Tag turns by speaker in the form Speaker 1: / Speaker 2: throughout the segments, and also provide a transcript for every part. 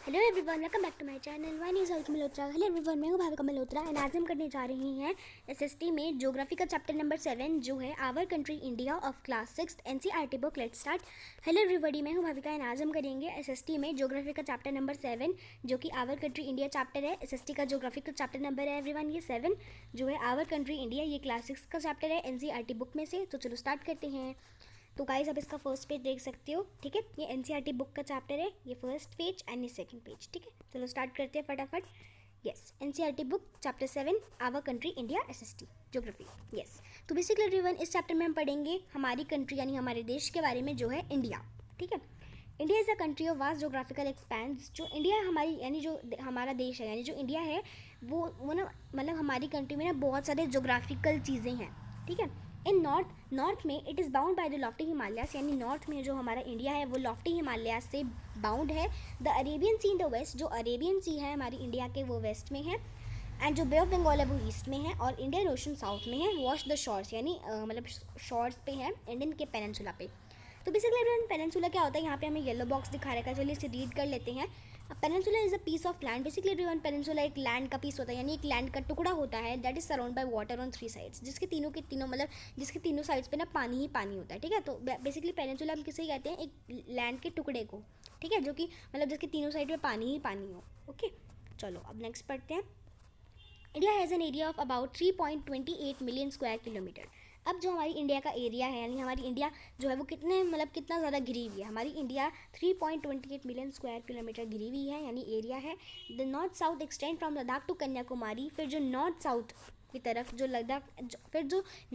Speaker 1: Hello everyone, welcome back to my channel. My name is Alka Malhotra. Hello everyone, मैं हूँ Bhavika Malhotra and आज हम करने जा रहे हैं एसएसटी में ज्योग्राफी का चैप्टर नंबर 7 जो है our country India of class 6 NCERT book. Let's start. Hello everybody, मैं हूँ भाविका एंड आज हम करेंगे एसएसटी में ज्योग्राफी का चैप्टर नंबर 7 जो कि आवर कंट्री इंडिया चैप्टर है। एसएसटी का ज्योग्राफी का चैप्टर नंबर है एवरीवन ये 7 जो है आवर कंट्री इंडिया, ये क्लास 6 का चैप्टर है एनसीईआरटी बुक में से। तो चलो स्टार्ट करते हैं। तो गाइस आप इसका फर्स्ट पेज देख सकते हो, ठीक है। ये एनसीईआरटी बुक का चैप्टर है, ये फर्स्ट पेज एंड ये सेकंड पेज, ठीक है। चलो स्टार्ट करते हैं फटाफट। Yes, NCERT book chapter 7 our country India SST geography. Yes, तो बेसिकली एवरीवन इस चैप्टर में हम पढ़ेंगे हमारी कंट्री यानी हमारे देश के बारे में जो है इंडिया, ठीक है। India is a country of vast geographical expense. जो इंडिया हमारी यानी जो हमारा देश है यानी जो इंडिया है वो ना मतलब हमारी कंट्री में ना बहुत सारे जोग्राफिकल चीज़ें हैं, ठीक है। इन नॉर्थ में it is bound by the Lofty Himalayas, यानी नॉर्थ में जो हमारा इंडिया है वो लॉफ्टी हिमालयास से बाउंड है। The Arabian sea in the west, जो अरेबियन सी है हमारी इंडिया के वो वेस्ट में है। एंड जो बे ऑफ बंगाल है वो ईस्ट में है और इंडियन ओशन साउथ में है। वॉश द शॉर्स यानी मतलब शॉर्स पे है इंडियन के पेनिनसुला पे। तो बेसिकली पेनिनसुला क्या होता है, यहाँ पे हमें येलो बॉक्स दिखा रखा है, चलिए इसे रीड कर लेते हैं। Peninsula is a piece of land. Basically everyone peninsula एक लैंड का पीस होता है, यानी एक लैंड का टुकड़ा होता है that is surround by water on 3 sides, जिसके तीनों के तीनों मतलब जिसके तीनों साइड्स पे ना पानी ही पानी होता है, ठीक है। तो बेसिकली पेनिनसुला हम किसे कहते हैं, एक लैंड के टुकड़े को, ठीक है, जो कि मतलब जिसके तीनों साइड पे पानी ही पानी हो। ओके, चलो अब नेक्स्ट पढ़ते हैं। India has an area of about 3.28 million square kilometre. अब जो हमारी इंडिया का एरिया है यानी हमारी इंडिया जो है वो कितना ज़्यादा घिरी हुई है। हमारी इंडिया 3.28 मिलियन स्क्वायर किलोमीटर घिरी हुई है यानी एरिया है। The north south extend from Ladakh to Kanyakumari. फिर जो नॉर्थ साउथ की तरफ जो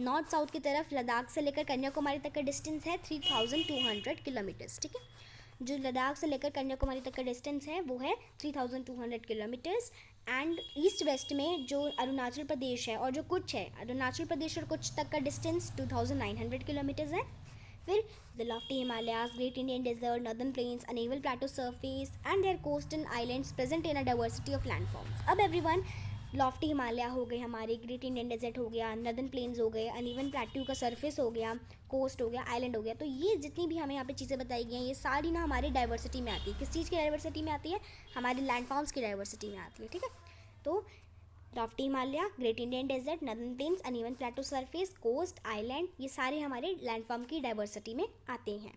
Speaker 1: नॉर्थ साउथ की तरफ लद्दाख से लेकर कन्याकुमारी तक का डिस्टेंस है 3200 किलोमीटर्स, ठीक है। जो लद्दाख से लेकर कन्याकुमारी तक का डिस्टेंस है वो है 3200 किलोमीटर्स। एंड ईस्ट वेस्ट में जो अरुणाचल प्रदेश है और जो कुछ है अरुणाचल प्रदेश और कुछ तक का डिस्टेंस 2900 किलोमीटर्स है। फिर the lofty Himalayas, great Indian desert, northern plains, uneven plateau surface and their coastal islands present in a diversity of landforms. अब एवरीवन लॉफ्टी हिमालय हो गए हमारे, ग्रेट इंडियन डेजर्ट हो गया, नॉर्दर्न प्लेन्स हो गए, अनइवन प्लेट्यू का सरफेस हो गया, कोस्ट हो गया, आइलैंड हो गया। तो ये जितनी भी हमें यहाँ पे चीज़ें बताई गई हैं ये सारी ना हमारी डाइवर्सिटी में आती है। किस चीज़ की डाइवर्सिटी में आती है, हमारी लैंडफॉर्म्स की डाइवर्सिटी में आती है, ठीक है। तो lofty Himalaya, great Indian desert, northern plains, uneven plateau surface, coast, island, ये सारे हमारे लैंडफॉर्म की डाइवर्सिटी में आते हैं।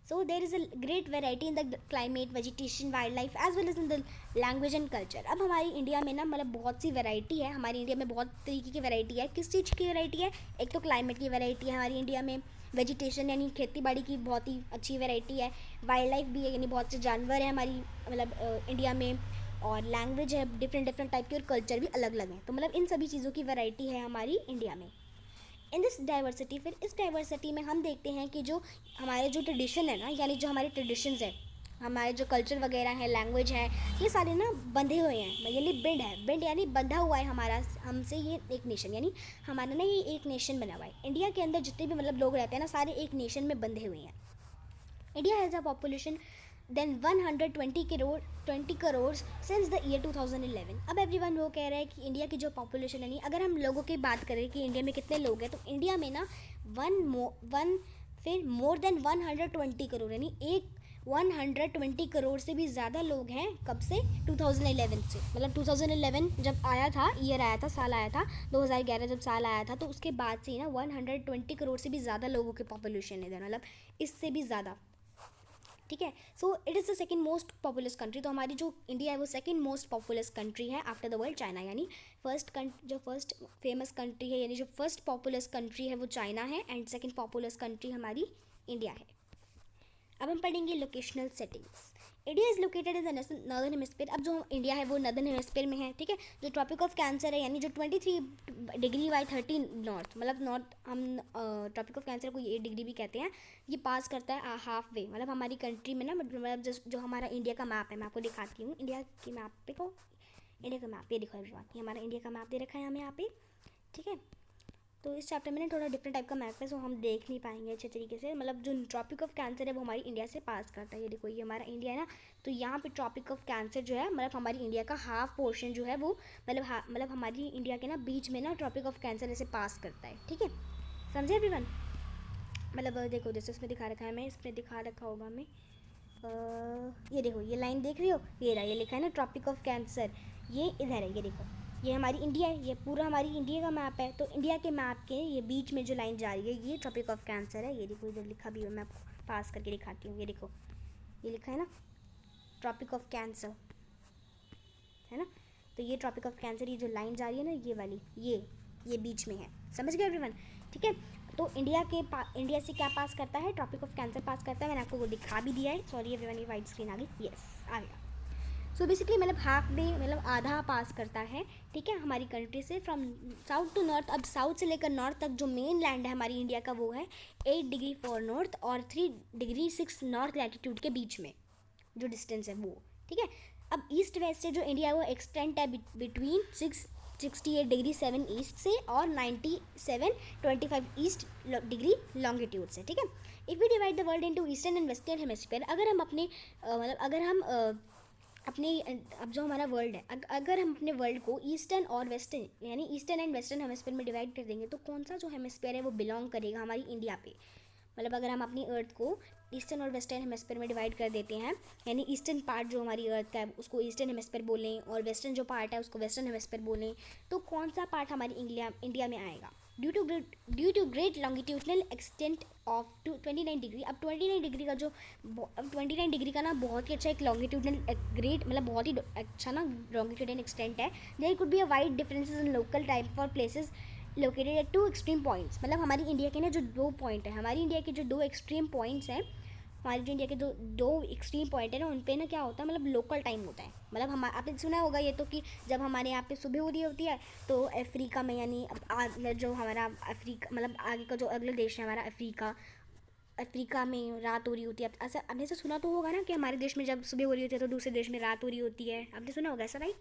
Speaker 1: So there is a great variety in the climate, vegetation, wildlife as well as in the language and culture. अब हमारी India में ना मतलब बहुत सी वैरायटी है, हमारी इंडिया में बहुत तरीके की वैरायटी है। किस चीज़ की वैरायटी है, एक तो क्लाइमेट की वैरायटी है हमारी इंडिया में, वेजिटेशन यानी खेती बाड़ी की बहुत ही अच्छी वैरायटी है, वाइल्ड लाइफ भी है यानी बहुत से जानवर हैं हमारी मतलब इंडिया में, और लैंग्वेज है डिफरेंट टाइप की, और कल्चर भी अलग अलग है। तो मतलब इन सभी चीज़ों की वैरायटी है हमारी इंडिया में। इन दिस डाइवर्सिटी, फिर इस डाइवर्सिटी में हम देखते हैं कि जो हमारे जो ट्रेडिशन है ना, यानी जो हमारे ट्रेडिशंस है, हमारे जो कल्चर वगैरह है, लैंग्वेज है, ये सारे ना बंधे हुए हैं, यानी बिल्ड है, बिल्ड यानी बंधा हुआ है हमारा हमसे ये एक नेशन, यानी हमारा ना ये एक नेशन बना हुआ है। इंडिया के अंदर जितने भी मतलब लोग रहते हैं ना सारे एक नेशन में बंधे हुए हैं। India has a population then 120 crore since the year 2011। अब एवरीवन वो कह रहा है कि इंडिया की जो पॉपुलेशन है, नहीं अगर हम लोगों की बात करें कि इंडिया में कितने लोग हैं, तो इंडिया में ना मोर देन 120 करोड़ यानी 120 करोड़ से भी ज़्यादा लोग हैं। कब से, 2011 से, मतलब 2011 जब आया था, ईयर आया था, साल आया था 2011 जब साल आया था, तो उसके बाद से ही ना 120 करोड़ से भी ज़्यादा लोगों की पॉपुलेशन है, मतलब इससे भी ज़्यादा, ठीक है। So it is the second most populous country. तो हमारी जो इंडिया है वो सेकंड मोस्ट पॉपुलस कंट्री है आफ्टर द वर्ल्ड चाइना, यानी जो फर्स्ट फेमस कंट्री है यानी जो फर्स्ट पॉपुलस कंट्री है वो चाइना है, एंड सेकंड पॉपुलस कंट्री हमारी इंडिया है। अब हम पढ़ेंगे locational settings. India is located in the northern hemisphere. अब जो इंडिया है वो नॉर्दर्न हेमिस्फीयर में है, ठीक है। जो ट्रॉपिक ऑफ कैंसर है यानी जो 23 डिग्री बाई 30 नॉर्थ, मतलब नॉर्थ हम ट्रॉपिक ऑफ कैंसर को 8 डिग्री भी कहते हैं, ये पास करता है हाफ वे, मतलब हमारी कंट्री में ना, मतलब जो हमारा इंडिया का मैप है, मैं आपको दिखाती हूँ इंडिया के मैप पे को, इंडिया का मैप ये दिखा रही बात, ये हमारा इंडिया का मैप दे रखा है हमें यहाँ पे, ठीक है। तो इस चैप्टर में ना थोड़ा डिफरेंट टाइप का मैप है, सो हम देख नहीं पाएंगे अच्छे तरीके से। मतलब जो ट्रॉपिक ऑफ कैंसर है वो हमारी इंडिया से पास करता है, ये देखो ये हमारा इंडिया है ना, तो यहाँ पे ट्रॉपिक ऑफ कैंसर जो है मतलब हमारी इंडिया का हाफ पोर्शन जो है वो मतलब हमारी इंडिया के ना बीच में ना ट्रॉपिक ऑफ कैंसर ऐसे पास करता है, ठीक है, समझे एवरीवन। मतलब देखो जैसे इसमें दिखा रखा है, मैं इसमें दिखा रखा होगा हमें, ये देखो, ये लाइन देख रही हो, ये रहा, ये लिखा है ना ट्रॉपिक ऑफ कैंसर, ये इधर है, ये देखो, ये हमारी इंडिया है, ये पूरा हमारी इंडिया का मैप है। तो इंडिया के मैप के ये बीच में जो लाइन जा रही है, ये ट्रॉपिक ऑफ कैंसर है। ये देखो, इधर लिखा भी है, मैं आपको पास करके दिखाती हूँ। ये देखो, ये लिखा है ना ट्रॉपिक ऑफ कैंसर, है ना। तो ये ट्रॉपिक ऑफ कैंसर, ये जो लाइन जा रही है ना, ये वाली, ये बीच में है। समझ गए एवरीवन? ठीक है। तो इंडिया से क्या पास करता है? ट्रॉपिक ऑफ कैंसर पास करता है। मैंने आपको वो दिखा भी दिया है। सॉरी एवरीवन, ये वाइट स्क्रीन आ गई। यस, आ गया। सो बेसिकली मतलब हाफ डे, मतलब आधा पास करता है, ठीक है, हमारी कंट्री से फ्रॉम साउथ टू नॉर्थ। अब साउथ से लेकर नॉर्थ तक जो मेन लैंड है हमारी इंडिया का, वो है 8 डिग्री 4 नॉर्थ और 3 डिग्री 6 नॉर्थ लैटिट्यूड के बीच में जो डिस्टेंस है वो, ठीक है। अब ईस्ट वेस्ट से जो इंडिया है वो एक्सटेंट है बिटवीन 68 डिग्री 7 ईस्ट से और 97.25 ईस्ट डिग्री लॉन्गिट्यूड से, ठीक है। If we divide the world into eastern and western hemisphere, अगर हम अपने मतलब अगर हम अपने अब जो हमारा वर्ल्ड है, अगर हम अपने वर्ल्ड को ईस्टर्न और वेस्टर्न यानी ईस्टर्न एंड वेस्टर्न हेमिस्फीयर में डिवाइड कर देंगे, तो कौन सा जो हेमिस्फीयर है वो बिलोंग करेगा हमारी इंडिया पे। मतलब अगर हम अपनी अर्थ को ईस्टर्न और वेस्टर्न हेमिस्फीयर में डिवाइड कर देते हैं, यानी ईस्टर्न पार्ट जो हमारी अर्थ का है उसको ईस्टर्न हेमिस्फीयर बोलें और वेस्टर्न जो पार्ट है उसको वेस्टर्न हेमिस्फीयर बोलें, तो कौन सा पार्ट हमारी इंडिया में आएगा? Due to great longitudinal extent of 29 degree. अब 29 डिग्री का जो 29 डिग्री का ना बहुत ही अच्छा एक लॉन्गिट्यूडनल ग्रेट, मतलब बहुत ही अच्छा ना लॉन्गिट्यूडनल एक्सटेंट है। There could be a wide differences in local time for places located at 2 extreme points. मतलब हमारी इंडिया के ना जो 2 पॉइंट है, हमारी इंडिया के जो 2 एक्सट्रीम पॉइंट्स हैं, हमारी जो इंडिया के जो 2 एक्सट्रीम पॉइंट है ना, उन पे ना क्या होता है, मतलब लोकल टाइम होता है। मतलब हम आपने सुना होगा ये तो कि जब हमारे यहाँ पे सुबह हो रही होती है तो अफ्रीका में, यानी जो हमारा अफ्रीका मतलब आगे का जो अगला देश है हमारा अफ्रीका में रात हो रही होती है। ऐसा आपने ऐसा सुना तो होगा ना कि हमारे देश में जब सुबह हो रही होती है तो दूसरे देश में रात हो रही होती है। आपने सुना होगा ऐसा, राइट?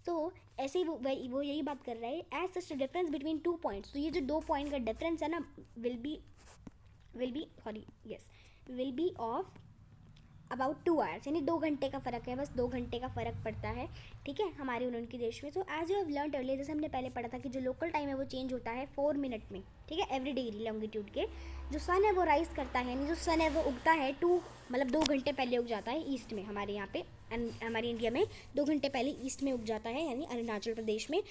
Speaker 1: तो ऐसे ही वो यही बात कर रहा है, as such difference between 2 points. तो ये जो 2 पॉइंट का डिफरेंस है ना will be of about 2 hours, यानी 2 घंटे का फ़र्क है, बस 2 घंटे का फ़र्क पड़ता है, ठीक है, हमारे और उनके देश में। So as you have learn earlier, जैसे हमने पहले पढ़ा था कि जो लोकल टाइम है वो चेंज होता है 4 मिनट में, ठीक है, एवरी डिग्री लॉन्गिट्यूड के। जो सन है वो राइज करता है, यानी जो सन है वो उगता है 2 घंटे पहले उग जाता है ईस्ट में हमारे यहाँ पे, हमारी इंडिया में 2 घंटे पहले ईस्ट में उग जाता है, यानी अरुणाचल प्रदेश में,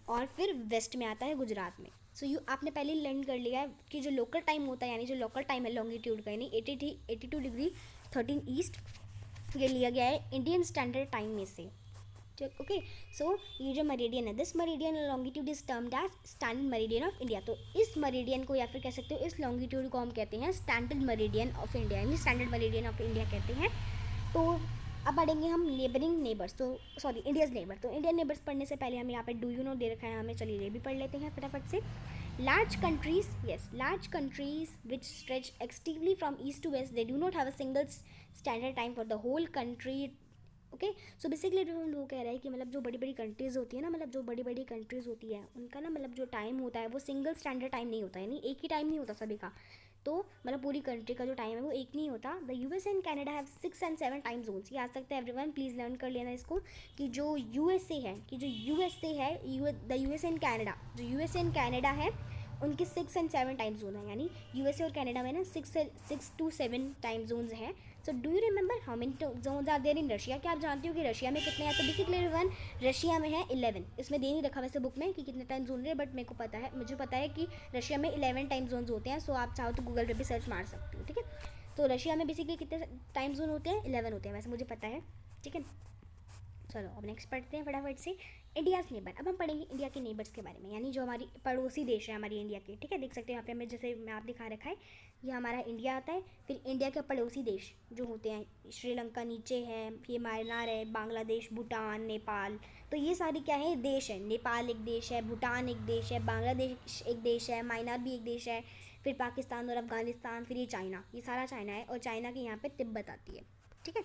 Speaker 1: और फिर वेस्ट में आता है गुजरात में। सो आपने पहले लर्न कर लिया है कि जो लोकल टाइम होता है, यानी जो लोकल टाइम है लॉन्गिट्यूड का, यानी 82 डिग्री 13 ईस्ट, ये लिया गया है इंडियन स्टैंडर्ड टाइम में से, ठीक। ओके, सो ये जो मरीडियन है, this meridian longitude is termed as standard meridian of India. तो इस मरीडियन को या फिर कह सकते हो इस लॉन्गिट्यूड को हम कहते हैं स्टैंडर्ड मरीडियन ऑफ इंडिया, यानी स्टैंडर्ड मरीडियन ऑफ इंडिया कहते हैं। तो अब पढ़ेंगे हम नेबरिंग नेबर्स, तो सॉरी इंडियाज़ नेबर। तो इंडियन नेबर्स पढ़ने से पहले हम यहाँ पे डू यू नो दे रखा है हमें, चलिए ये भी पढ़ लेते हैं फटाफट से। Large countries which stretch extensively from east to west, they do not have a single standard time for the whole country. Okay, so basically वो कह रहा है कि मतलब जो बड़ी बड़ी कंट्रीज़ होती है ना, मतलब जो बड़ी बड़ी कंट्रीज़ होती है उनका ना मतलब जो टाइम होता है वो सिंगल स्टैंडर्ड टाइम नहीं होता, यानी एक ही टाइम नहीं होता सभी का। तो मतलब पूरी कंट्री का जो टाइम है वो एक नहीं होता। The US and Canada have 6 and 7 time Jones. ये आ सकता है एवरीवन, प्लीज़ लर्न कर लेना इसको कि जो यूएसए है द यूएस एंड कनाडा, जो यूएसए एंड कनाडा है उनके 6 and 7 टाइम जोन है, यानी यूएसए और कनाडा में ना 6 to 7 टाइम जोन्स हैं। So do you remember how many zones are there in Russia? क्या आप जानते हो कि रशिया में कितने हैं? तो बेसिकली वन रशिया में है 11। इसमें दे नहीं रखा वैसे बुक में कि कितने टाइम जोन है, बट मेरे को पता है, मुझे पता है कि रशिया में 11 टाइम जोन्स होते हैं। सो आप चाहो तो गूगल पे भी सर्च मार सकते हो, ठीक है। तो रशिया में बेसिकली कितने टाइम जोन होते हैं? 11 होते हैं, वैसे मुझे पता है, ठीक है। चलो अब नेक्स्ट पढ़ते हैं फटाफट से, इंडियाज़ नेबर। अब हम पढ़ेंगे इंडिया के नेबर्स के बारे में, यानी जो हमारी पड़ोसी देश है हमारी इंडिया के, ठीक है। देख सकते हैं यहाँ पे हमें जैसे मैप दिखा रखा है, ये हमारा इंडिया आता है, फिर इंडिया के पड़ोसी देश जो होते हैं, श्रीलंका नीचे है, ये म्यांमार है, बांग्लादेश, भूटान, नेपाल। तो ये सारी क्या है? देश है। नेपाल एक देश है, भूटान एक देश है, बांग्लादेश एक देश है, म्यांमार भी एक देश है, फिर पाकिस्तान और अफगानिस्तान, फिर ये चाइना, ये सारा चाइना है, और चाइना के यहाँ पर तिब्बत आती है, ठीक है।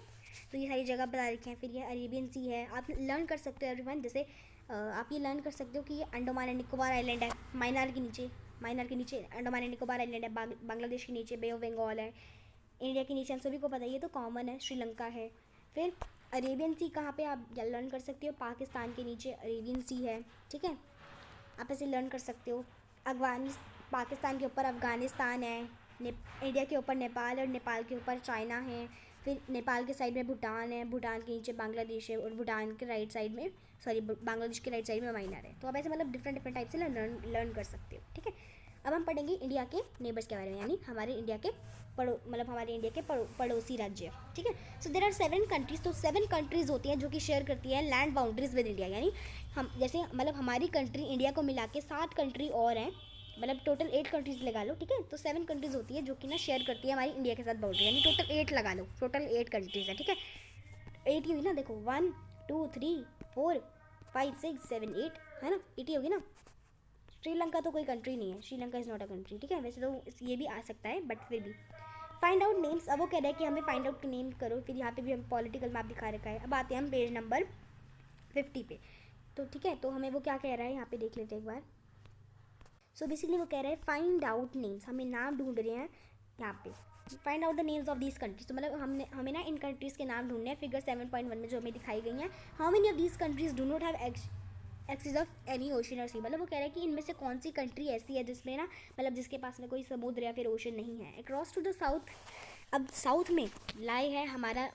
Speaker 1: तो ये सारी जगह बता रखी हैं। फिर ये अरेबियन सी है, आप लर्न कर सकते हो एवरीवन। जैसे आप ये लर्न कर सकते हो कि ये अंडमान एंड निकोबार आइलैंड है, म्यांमार के नीचे अंडमान एंड निकोबार आइलैंड है, बांग्लादेश के नीचे बे ऑफ बंगाल है, इंडिया के नीचे हम सभी को पता है, ये तो कॉमन है, श्रीलंका है। फिर अरेबियन सी कहाँ पे आप लर्न कर सकते हो? पाकिस्तान के नीचे अरेबियन सी है, ठीक है, आप ऐसे लर्न कर सकते हो। पाकिस्तान के ऊपर अफ़गानिस्तान है, इंडिया के ऊपर नेपाल, और नेपाल के ऊपर चाइना है। फिर नेपाल के साइड में भूटान है, भूटान के नीचे बांग्लादेश है, और भूटान के राइट साइड में बांग्लादेश के राइट साइड में म्यांमार है। तो आप ऐसे मतलब डिफरेंट डिफरेंट टाइप से लर्न कर सकते हो, ठीक है। अब हम पढ़ेंगे इंडिया के नेबर्स के बारे में, यानी हमारे इंडिया के हमारे इंडिया के पड़ोसी राज्य, ठीक है। सो देर आर 7 कंट्रीज। तो 7 कंट्रीज़ होती हैं जो कि शेयर करती है लैंड बाउंड्रीज विद इंडिया, यानी हम जैसे मतलब हमारी कंट्री इंडिया को मिला के 7 कंट्री और हैं, मतलब टोटल 8 कंट्रीज़ लगा लो, ठीक है। तो 7 कंट्रीज़ होती है जो कि ना शेयर करती है हमारी इंडिया के साथ बाउंड्री, यानी टोटल 8 लगा लो, टोटल 8 कंट्रीज़ है, ठीक है। 8 ही हुई ना, देखो 1 2 3 4 5 6 7 8 है ना, 8 ही होगी ना। श्रीलंका तो कोई कंट्री नहीं है, Sri Lanka is not a country, ठीक है। वैसे तो ये भी आ सकता है बट फिर भी। फाइंड आउट नेम्स, अब वो कह रहा है कि हमें फाइंड आउट नेम करो, फिर यहाँ पे भी हम पॉलिटिकल मैप दिखा रखा है। अब आते हैं हम पेज नंबर 50 पे, तो ठीक है। तो हमें वो क्या कह रहा है यहाँ पे देख लेते हैं एक बार। सो बेसिकली वो कह रहा है फाइंड आउट नेम्स, हमें नाम ढूंढ रहे हैं यहाँ पे। Find out the names of these countries, तो मतलब हमें ना इन कंट्रीज़ के नाम ढूंढने हैं। फिगर 7.1 में जो हमें दिखाई गई हैं, how many of these countries do not have axis of any ocean और सी, मतलब वो कह रहा है कि इनमें से कौन सी कंट्री ऐसी है जिसमें ना मतलब जिसके पास में कोई समुद्र या फिर ओशन नहीं है। अक्रॉस टू द साउथ, अब साउथ में लाई है हमारा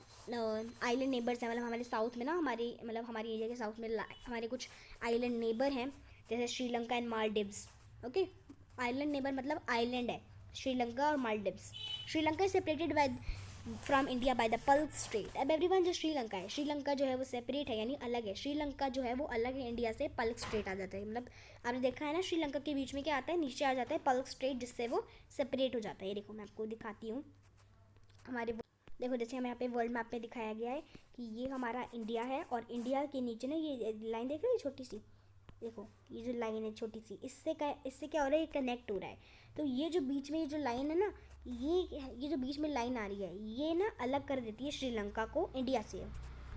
Speaker 1: आइलैंड नेबर्स है, मतलब हमारे साउथ में ना हमारी इंडिया के साउथ में हमारे कुछ आइलैंड नेबर हैं, जैसे Sri Lanka and Maldives, okay. Island neighbour मतलब आइलैंड है, श्रीलंका और Maldives. Sri Lanka is separated by from India by the Palk strait. अब एवरीवन जो श्रीलंका है, श्रीलंका जो है वो सेपरेट है, यानी अलग है। श्रीलंका जो है वो अलग है इंडिया से, पल्क स्ट्रेट आ जाता है, मतलब आपने देखा है ना श्रीलंका के बीच में क्या आता है, नीचे आ जाता है पल्क स्ट्रेट, जिससे वो सेपरेट हो जाता है। ये देखो मैं आपको दिखाती हूँ, हमारे देखो जैसे हमें यहाँ पे वर्ल्ड मैप में दिखाया गया है कि ये हमारा इंडिया है, और इंडिया के नीचे ना ये लाइन देख रहे हो छोटी सी, देखो ये जो लाइन है छोटी सी, इससे क्या हो रहा है, ये कनेक्ट हो रहा है। तो ये जो बीच में ये जो लाइन है ना, ये जो बीच में लाइन आ रही है, ये ना अलग कर देती है श्रीलंका को इंडिया से।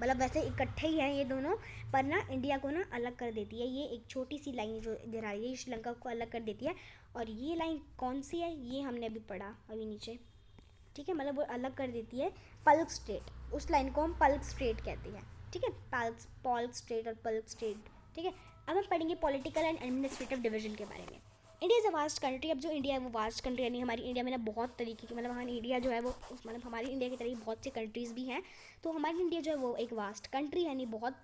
Speaker 1: मतलब वैसे इकट्ठे ही हैं ये दोनों, पर ना इंडिया को ना अलग कर देती है। ये एक छोटी सी लाइन जो इधर आ रही है, ये श्रीलंका को अलग कर देती है। और ये लाइन कौन सी है, ये हमने अभी पढ़ा अभी नीचे, ठीक है। मतलब वो अलग कर देती है पल्क स्ट्रेट, उस लाइन को हम पल्क स्ट्रेट कहते हैं, ठीक है। पल्क स्ट्रेट और पल्क स्ट्रेट, ठीक है। अब हम पढ़ेंगे पॉलिटिकल एंड एडमिनिस्ट्रेटिव डिवीजन के बारे में। India is a vast country. अब जो इंडिया है वो वास्ट कंट्री, यानी हमारी इंडिया में ना बहुत तरीके की, मतलब हमारी इंडिया जो है वो मतलब हमारी इंडिया की तरह बहुत सी कंट्रीज़ भी हैं। तो हमारी इंडिया जो है वो एक वास्ट कंट्री, यानी बहुत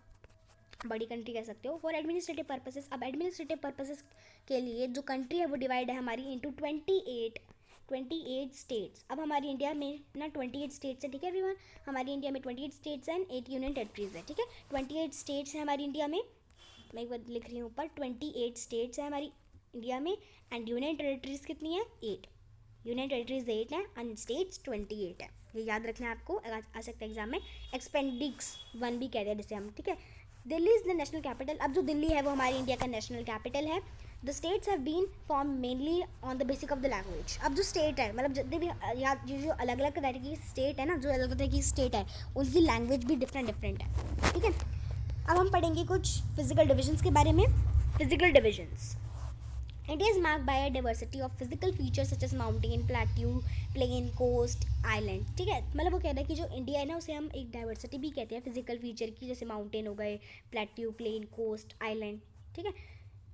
Speaker 1: बड़ी कंट्री कह सकते हो। फॉर एडमिनिस्ट्रेटिव पर्पसेस, अब एडमिनिस्ट्रेटिव पर्पसेस के लिए जो कंट्री है वो डिवाइड है हमारी इंटू 28 स्टेट्स। अब हमारी इंडिया में ना 28 स्टेट्स है, ठीक है एवरीवन। हमारी इंडिया में 28 स्टेट्स एंड 8 यूनियन टेरिटरीज है, ठीक है। 28 स्टेट्स हैं हमारी इंडिया में, मैं एक बार लिख रही हूँ ऊपर, 28 स्टेट्स हैं हमारी इंडिया में, एंड यूनियन टेरिटरीज कितनी है, 8। यूनियन टेरिटरीज 8 है एंड स्टेट्स 28 है। ये याद रखना है आपको, आ सकता है एग्जाम में। एक्सपेंडिक्स 1 भी कहते हैं जिसे हम, ठीक है। Delhi is the national capital. अब जो दिल्ली है वो हमारी इंडिया का नेशनल कैपिटल है। The states have been form mainly on the basic of the language. अब जो स्टेट है, मतलब जितने भी जो अलग अलग तरह की स्टेट है ना, जो अलग तरह की स्टेट है, उनकी लैंग्वेज भी डिफरेंट है, ठीक है। अब हम पढ़ेंगे कुछ फिजिकल डिविजन्स के बारे में। Physical divisions, India is marked by a diversity of physical features such as mountain, plateau, plain, coast, island, ठीक है। मतलब वो कह रहा है कि जो इंडिया है ना उसे हम एक डाइवर्सिटी भी कहते हैं फिजिकल फीचर की, जैसे माउंटेन हो गए, प्लेट्यू, प्लेन, कोस्ट, आइलैंड, ठीक है।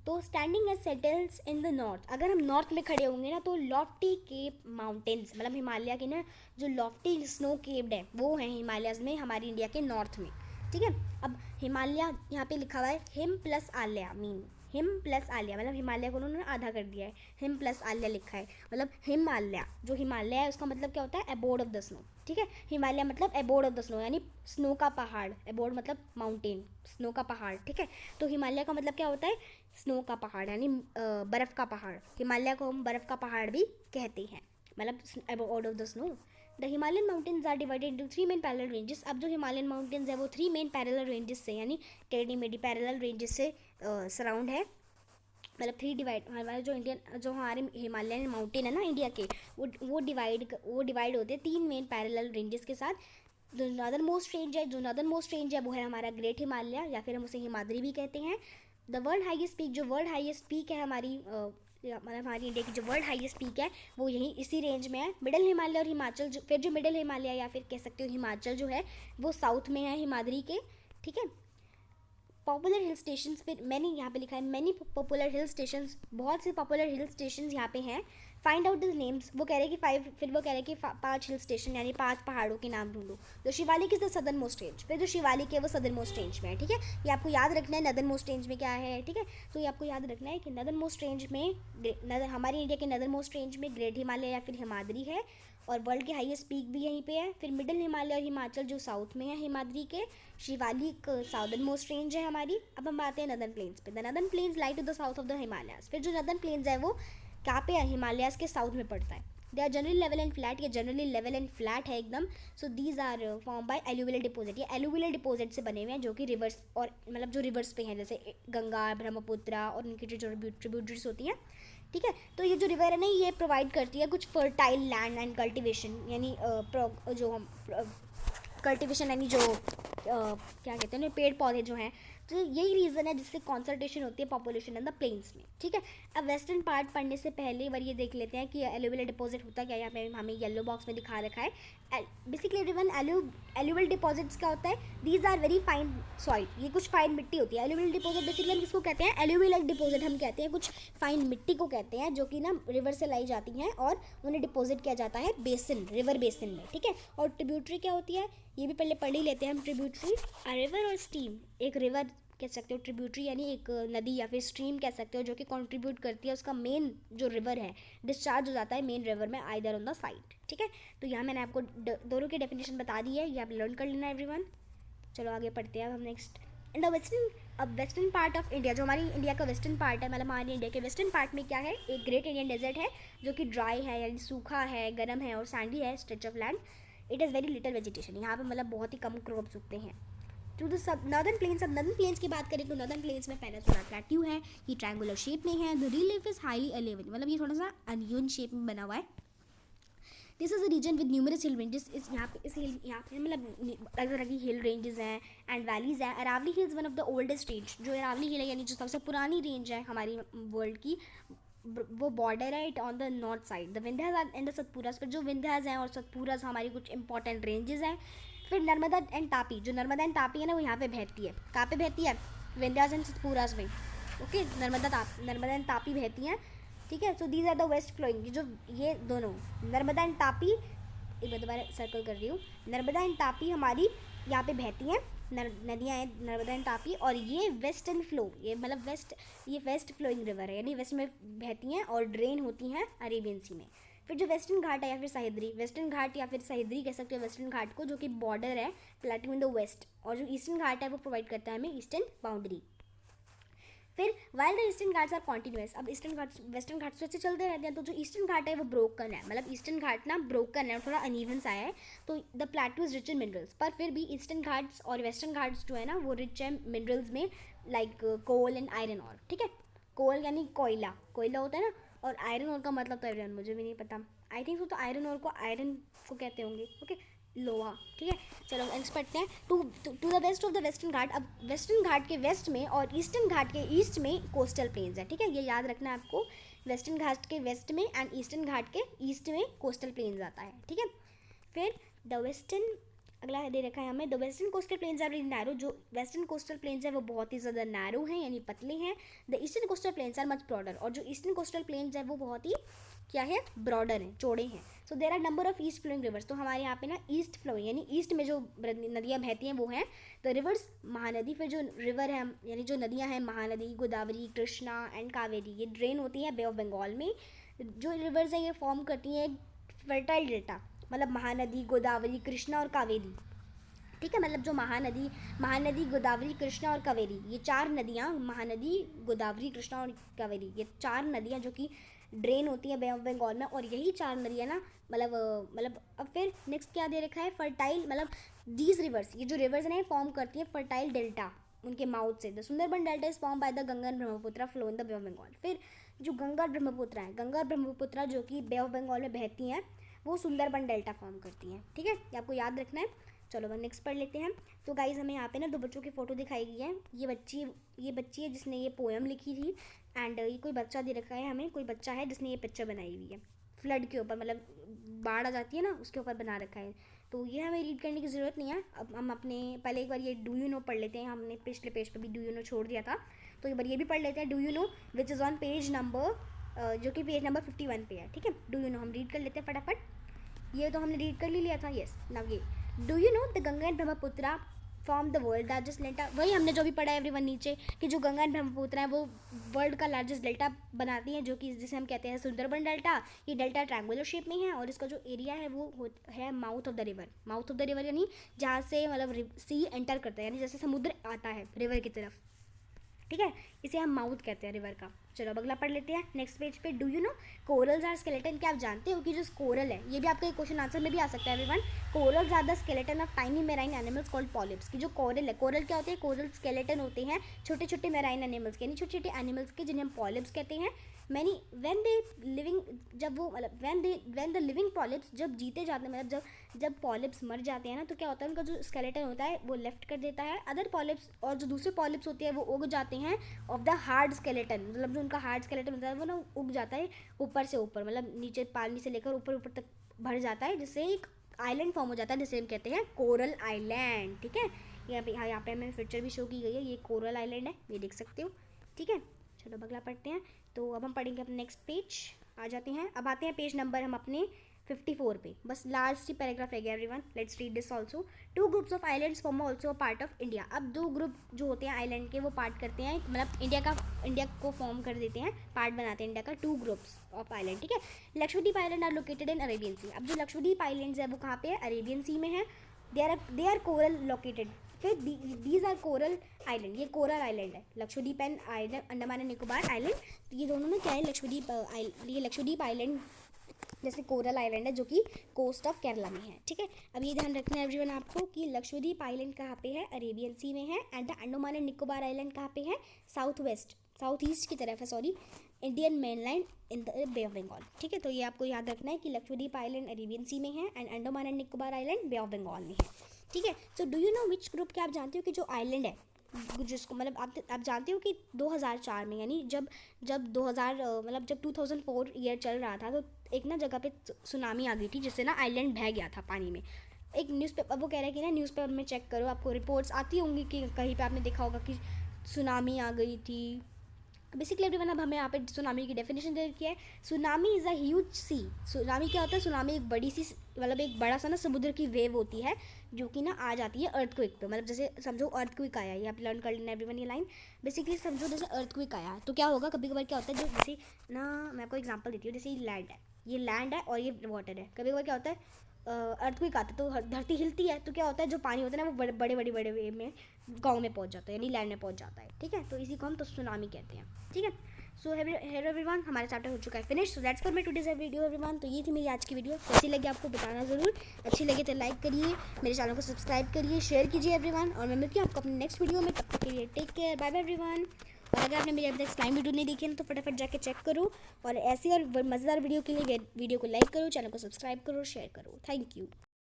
Speaker 1: तो standing as settles in the north, अगर हम नॉर्थ में खड़े होंगे ना तो लॉफ्टी केप माउंटेन्स, मतलब हिमालय के ना जो लॉफ्टी स्नो केप्ड है वो हैं हिमालयज में हमारी इंडिया के नॉर्थ में, ठीक है। अब हिमालय यहाँ पे लिखा हुआ है हिम प्लस आल्या, मीन हिम प्लस आल्या, मतलब हिमालय को उन्होंने आधा कर दिया है, हिम प्लस आल्या लिखा है। मतलब हिमालय, जो हिमालय है उसका मतलब क्या होता है, एबोर्ड ऑफ द स्नो, ठीक है। हिमालय मतलब एबोर्ड ऑफ द स्नो, यानी स्नो का पहाड़, एबोर्ड मतलब माउंटेन, स्नो का पहाड़, ठीक है। तो हिमालय का मतलब क्या होता है, स्नो का पहाड़, यानी बर्फ़ का पहाड़। हिमालय को हम बर्फ़ का पहाड़ भी कहते हैं, मतलब abode of the snow. The Himalayan mountains are divided into 3 main parallel ranges. अब जो हिमालयन माउंटेन्स है वो 3 मेन पैरेलल रेंजेस से, यानी टेढ़ी मेढ़ी पैरेलल रेंजेस से सराउंड है। मतलब 3 डिवाइड, हमारे जो हमारे हिमालयन माउंटेन है ना इंडिया के, वो डिवाइड होते हैं 3 मेन पैरेलल रेंजेस के साथ। जो नॉर्दर्न मोस्ट रेंज है वो है हमारा ग्रेट हिमालय, या फिर हम उसे हिमाद्री भी कहते हैं। द वर्ल्ड हाईएस्ट पीक, जो वर्ल्ड हाईएस्ट पीक है मतलब हमारी इंडिया की जो वर्ल्ड हाईएस्ट पीक है वो यहीं इसी रेंज में है। मिडिल हिमालय और हिमाचल, फिर जो मिडिल हिमालय या फिर कह सकते हो हिमाचल जो है वो साउथ में है हिमाद्री के, ठीक है। पॉपुलर हिल स्टेशंस, फिर मैंने यहाँ पे लिखा है मैनी पॉपुलर हिल स्टेशंस, बहुत से पॉपुलर हिल स्टेशंस यहाँ पे हैं। फाइंड आउट द नेम्स, वो कह रहे हैं कि 5, फिर वो कह रहे हैं कि 5 हिल स्टेशन यानी 5 पहाड़ों के नाम ढूंढो। तो Shivalik is the southern most range, फिर जो शिवालिक है वो सदर्न मोस्ट रेंज में है, ठीक है। ये आपको याद रखना है नदर्न मोस्ट रेंज में क्या है, ठीक है। तो ये आपको याद रखना है कि नदर्न मोस्ट रेंज में हमारी इंडिया के नदर्न मोस्ट रेंज में ग्रेट हिमालय या फिर हिमाद्री है, और वर्ल्ड के हाईएस्ट पीक भी यहीं पे है। फिर मिडिल हिमालय और हिमाचल जो साउथ में है हिमाद्री के, शिवालिक साउदर्न मोस्ट रेंज है हमारी। अब हम आते हैं नदर्न प्लेन्स पे। The northern plains lie to the south of the Himalayas, फिर जो नदर्न प्लेन्स है वो कहाँ पे है, हिमालयाज के साउथ में पड़ता है। They are generally level and flat, ये जनरली लेवल एंड फ्लैट है एकदम। So these are form by alluvial deposit, ये एलुवियल डिपॉजिट से बने हुए हैं जो कि रिवर्स और मतलब जो रिवर्स पे हैं, जैसे गंगा, ब्रह्मपुत्र और उनकी जो ट्रिब्यूटरीज होती हैं, ठीक है। तो ये जो रिवर है ना ये प्रोवाइड करती है कुछ फर्टाइल लैंड एंड कल्टिवेशन, यानी जो हम कल्टिवेशन यानी जो क्या कहते हैं पेड़ पौधे जो हैं, तो यही रीज़न है जिससे कॉन्सनट्रेशन होती है पॉपुलेशन इन द प्लेन्स में, ठीक है। अब वेस्टर्न पार्ट पढ़ने से पहले बार ये देख लेते हैं कि एलुवियल डिपॉजिट होता क्या है। यहाँ पे हमें येलो बॉक्स में दिखा रखा है। बेसिकली एवरीवन, एलुवियल डिपॉजिट्स क्या होता है, these are very fine soil, ये कुछ फाइन मिट्टी होती है। एलुवियल डिपॉजिट बेसिकली हम किसको कहते हैं, एलुवियल डिपॉजिट हम कहते हैं कुछ फाइन मिट्टी को कहते हैं जो कि ना रिवर से लाई जाती हैं और उन्हें डिपॉजिट किया जाता है बेसिन, रिवर बेसिन में, ठीक है। और ट्रिब्यूटरी क्या होती है ये भी पहले पढ़ ही लेते हैं हम। ट्रिब्यूटरी रिवर और स्ट्रीम, एक रिवर कह सकते हो, ट्रिब्यूटरी यानी एक नदी या फिर स्ट्रीम कह सकते हो जो कि कंट्रीब्यूट करती है, उसका मेन जो रिवर है डिस्चार्ज हो जाता है मेन रिवर में आइदर ऑन द साइड, ठीक है। तो यहाँ मैंने आपको दोनों की डेफिनेशन बता दी है, ये आप लर्न कर लेना एवरीवन। चलो आगे पढ़ते हैं अब हम next. In the western part of India, जो हमारी इंडिया का वेस्टर्न पार्ट है, मतलब हमारी इंडिया के वेस्टर्न पार्ट में क्या है, एक ग्रेट इंडियन डेजर्ट है जो कि ड्राई है यानी सूखा है, गर्म है और सैंडी है stretch of land. It is very little vegetation, यहाँ पे मतलब बहुत ही कम क्रॉप्स उगते हैं। To the sub northern plains, अब नॉर्दर्न प्लेन्स की बात करें तो नॉर्दर्न प्लेन्स में पेनिनसुला प्लेट्यू है, ये ट्रायंगुलर शेप में है। The relief is highly uneven, मतलब ये थोड़ा सा अनइवन शेप में बना हुआ है। This is a region with numerous hill ranges, इस यहाँ पे मतलब अलग तरह की हिल रेंजेस हैं एंड वैलीज हैं। Aravali hills one of the oldest range, जो अरावली हिल है यानी जो सबसे पुरानी रेंज है हमारी वर्ल्ड की, वो बॉर्डर है it on the north side. The Vindhyas and the Satpuras, पर जो विंध्यास हैं और सतपुरास हमारी कुछ इंपॉर्टेंट रेंजेस हैं। फिर नर्मदा एंड तापी, जो नर्मदा एंड तापी है ना वो यहाँ पे बहती है, कहाँ पे बहती है, विंध्यास एंड सतपुरास में, ओके। नर्मदा एंड तापी बहती हैं, ठीक है। So these are the west flowing, जो ये दोनों नर्मदा एंड तापी, एक बार दोबारा सर्कल कर रही हूँ, नर्मदा एंड तापी हमारी यहाँ पे बहती हैं, नदियाँ हैं नर्मदा एंड तापी, और ये वेस्टर्न फ्लो, ये मतलब ये वेस्ट फ्लोइंग रिवर है यानी वेस्ट में बहती हैं और ड्रेन होती हैं अरेबियन सी में। फिर जो वेस्टर्न घाट है या फिर सह्याद्री, वेस्टर्न घाट या फिर सह्याद्री कह सकते हो वेस्टर्न घाट को, जो कि बॉर्डर है प्लेटू इन द वेस्ट, और जो ईस्टर्न घाट है वो प्रोवाइड करता है हमें ईस्टर्न बाउंड्री। फिर while the eastern Ghats are continuous, अब ईस्टर्न घाट वेस्टर्न घाट से अच्छे चलते रहते हैं, तो जो ईस्टर्न घाट है वो ब्रोकन है, मतलब ईस्टर्न घाट ना ब्रोकन है, थोड़ा अनइवन सा है। तो the प्लेटू is rich in minerals, पर फिर भी ईस्टर्न घाट्स और वेस्टर्न घाट्स जो है ना वो रिच है मिनरल्स में, like coal and iron or, ठीक है। कोल यानी कोयला होता है ना, और आयरन ऑर का मतलब तो एवरीवन मुझे भी नहीं पता, आई थिंक तो आयरन ऑर को आयरन को कहते होंगे, ओके, लोहा, ठीक है। चलो नेक्स्ट पढ़ते हैं। To the west of the western घाट, अब वेस्टर्न घाट के वेस्ट में और ईस्टर्न घाट के ईस्ट में कोस्टल प्लेन्स है, ठीक है, ये याद रखना है आपको। वेस्टर्न घाट के वेस्ट में एंड ईस्टर्न घाट के ईस्ट में कोस्टल प्लेन्स आता है, ठीक है। फिर द वेस्टर्न, अगला दे रखा है हमें, the western coastal plains are very narrow, जो वेस्टर्न कोस्टल प्लेन्स है वो बहुत ही ज़्यादा नैरो हैं यानी पतले हैं। The eastern coastal plains are much broader, और जो ईस्टर्न कोस्टल प्लेन्स है वो बहुत ही क्या है, ब्रॉडर हैं, चौड़े हैं। So there are number of east flowing rivers, तो हमारे यहाँ पे ना ईस्ट फ्लोइंग यानी ईस्ट में जो नदियाँ बहती हैं वो हैं द रिवर्स महानदी। फिर जो रिवर है यानी जो नदियाँ हैं महानदी, गोदावरी, कृष्णा एंड कावेरी, ये ड्रेन होती है बे ऑफ बंगाल में। जो रिवर्स हैं ये फॉर्म करती हैं एक फर्टाइल डेल्टा, मतलब महानदी, गोदावरी, कृष्णा और कावेरी, ठीक है। मतलब जो महानदी, गोदावरी, कृष्णा और कावेरी, ये चार नदियाँ, महानदी, गोदावरी, कृष्णा और कावेरी, ये चार नदियाँ जो कि ड्रेन होती है बे ऑफ बंगाल में, और यही चार नदियाँ ना मतलब अब फिर नेक्स्ट क्या दे रखा है, फर्टाइल, मतलब दीज रिवर्स, ये जो रिवर्स हैं फॉर्म करती है फर्टाइल डेल्टा उनके माउथ से। The Sundarban delta is form by the Ganga and Brahmaputra flow in the bay of Bengal. फिर जो गंगा और ब्रह्मपुत्र है, गंगा और ब्रह्मपुत्र जो कि बे ऑफ बंगाल में बहती हैं वो सुंदरबन डेल्टा फॉर्म करती हैं, ठीक है, ये आपको याद रखना है। चलो अब नेक्स्ट पढ़ लेते हैं। तो गाइज हमें यहाँ पे ना दो बच्चों की फ़ोटो दिखाई गई है। ये बच्ची है जिसने ये पोएम लिखी थी, एंड ये कोई बच्चा दे रखा है हमें, कोई बच्चा है जिसने ये पिक्चर बनाई हुई है फ्लड के ऊपर, मतलब बाढ़ आ जाती है ना उसके ऊपर बना रखा है। तो ये हमें रीड करने की ज़रूरत नहीं है। अब हम अपने पहले एक बार ये डू यू नो पढ़ लेते हैं, हमने पिछले पेज पर भी डू यू नो छोड़ दिया था, तो एक बार ये भी पढ़ लेते हैं। Do you know which is on page number जो कि पेज नंबर 51 पे है, ठीक है। डू यू नो, हम रीड कर लेते हैं फटाफट। ये तो हमने रीड कर लिया था, यस। नाउ ये, do you know the Ganga and Brahmaputra form the world largest delta. वही हमने जो भी पढ़ा है एवरीवन नीचे, कि जो गंगा एंड ब्रह्मपुत्र है वो वर्ल्ड का लार्जेस्ट डेल्टा बनाती हैं, जो कि जिसे हम कहते हैं सुंदरबन डेल्टा। ये डेल्टा ट्रायंगुलर शेप में है और इसका जो एरिया है वो है mouth of the river. Mouth of the river यानी जहाँ से मतलब सी एंटर करता है, यानी जैसे समुद्र आता है रिवर की तरफ, ठीक है, इसे हम माउथ कहते हैं रिवर का। चलो अब अगला पढ़ लेते हैं नेक्स्ट पेज पे। Do you know corals are skeleton. क्या आप जानते हो कि जो कोरल है, ये भी आपका एक क्वेश्चन आंसर में भी आ सकता है everyone. Corals are the skeleton of tiny marine animals called polyps. की जो कोरल है, कोरल क्या होते हैं, कोरल स्केलेटन होते हैं छोटे छोटे मेराइन एनिमल्स के, यानी छोटे छोटे एनिमल्स के, जिन्हें हम पॉलिप्स कहते हैं। मैनी व्हेन दे लिविंग, जब वो मतलब व्हेन द लिविंग पॉलिप्स, जब जीते जाते हैं, मतलब जब पॉलिप्स मर जाते हैं ना, तो क्या होता है, उनका जो स्केलेटन होता है वो लेफ्ट कर देता है। अदर पॉलिप्स, और जो दूसरे पॉलिप्स होते हैं वो उग जाते हैं ऑफ द हार्ड स्केलेटन, मतलब जो उनका हार्ड स्केलेटन होता है वो ना उग जाता है ऊपर से ऊपर, मतलब नीचे पानी से लेकर ऊपर ऊपर तक भर जाता है, जिससे एक आइलैंड फॉर्म हो जाता है, जिसे हम कहते हैं कोरल आइलैंड, ठीक है। यहाँ पे हमें पिक्चर भी शो की गई है, ये कोरल आइलैंड है, ये देख सकते हो, ठीक है। चलो अगला पढ़ते हैं। तो अब हम पढ़ेंगे अपने नेक्स्ट पेज आ जाते हैं। अब आते हैं पेज नंबर हम अपने 54 पे, बस लास्ट ही पैराग्राफ रह गया everyone. Let's read this also. Two groups of islands form also part of India. अब दो ग्रुप जो होते हैं आइलैंड के, वो पार्ट करते हैं, मतलब इंडिया को फॉर्म कर देते हैं, पार्ट बनाते हैं इंडिया का। टू ग्रुप्स ऑफ आइलैंड, ठीक है। Lakshadweep island are located in Arabian sea. अब जो लक्षद्वीप आइलैंड्स है वो कहाँ पे है, अरेबियन सी में है। They are coral located. फिर दीज आर कोरल आइलैंड, ये कोरल आइलैंड है। Lakshadweep and island, Andaman and Nicobar island, तो ये दोनों में क्या है, ये लक्षद्वीप आइलैंड जैसे कोरल आइलैंड है, जो कि कोस्ट ऑफ केरला में है, ठीक है। अब ये ध्यान रखना है एवरीवन आपको कि लक्षद्वीप आइलैंड कहाँ पे है, अरेबियन सी में है। And the Andaman and Nicobar island कहाँ पे है, साउथ ईस्ट की तरफ है, sorry, Indian mainland in the bay of Bengal, ठीक है। तो ये आपको याद रखना है कि लक्षद्वीप आइलैंड अरेबियन सी में है and Andaman and Nicobar island bay of Bengal में है, ठीक है। So do you know which group, क्या आप जानते हो कि जो आइलैंड है, जिसको मतलब आप जानते हो कि 2004 में, यानी जब 2004 ईयर चल रहा था, तो एक ना जगह पे सुनामी आ गई थी, जिससे ना आइलैंड बह गया था पानी में। एक न्यूज़पेपर, वो कह रहे हैं कि ना न्यूज़पेपर में चेक करो, आपको रिपोर्ट्स आती होंगी कि कहीं पे आपने देखा होगा कि सुनामी आ गई थी। बेसिकली एवरीवन, अब हमें यहाँ पे सुनामी की डेफिनेशन दे रखी है। Tsunami is a huge sea. Tsunami क्या होता है, सुनामी एक बड़ी सी, मतलब एक बड़ा सा ना समुद्र की वेव होती है, जो कि ना आ जाती है अर्थक्वेक पे। मतलब जैसे समझो अर्थक्वेक आया, ये आप लर्न कर लेना एवरीवन ये लाइन। बेसिकली समझो जैसे अर्थक्वेक आया, तो क्या होगा, कभी कभार क्या होता है, जो जैसे ना मैं आपको एग्जांपल देती हूँ, जैसे ये लैंड है और ये वाटर है। कभी कभार क्या होता है, अर्थक्वेक आता है तो धरती हिलती है, तो क्या होता है, जो पानी होता है ना वो बड़े वेव में गाँव में पहुँच जाता है, यानी लैंड में पहुँच जाता है, ठीक है। तो इसी को हम तो सुनामी कहते हैं, ठीक है। सो हेलो एवरीवन, हमारा चैप्टर हो चुका है finish. So that's for my today's video everyone. तो ये थी मेरी आज की वीडियो, कैसी लगी आपको बताना ज़रूर। अच्छी लगे तो लाइक करिए, मेरे चैनल को सब्सक्राइब करिए, शेयर कीजिए एवरीवन, और मैं मिलती हूँ आपको अपने नेक्स्ट वीडियो में। तब तक के लिए take care, bye bye everyone. और अगर आपने मेरी अभी तक स्लाइम वीडियो नहीं देखी है तो फटाफट जाके चेक करो, और ऐसी और मज़ेदार वीडियो के लिए वीडियो को लाइक करो, चैनल को सब्सक्राइब करो, शेयर करो। Thank you.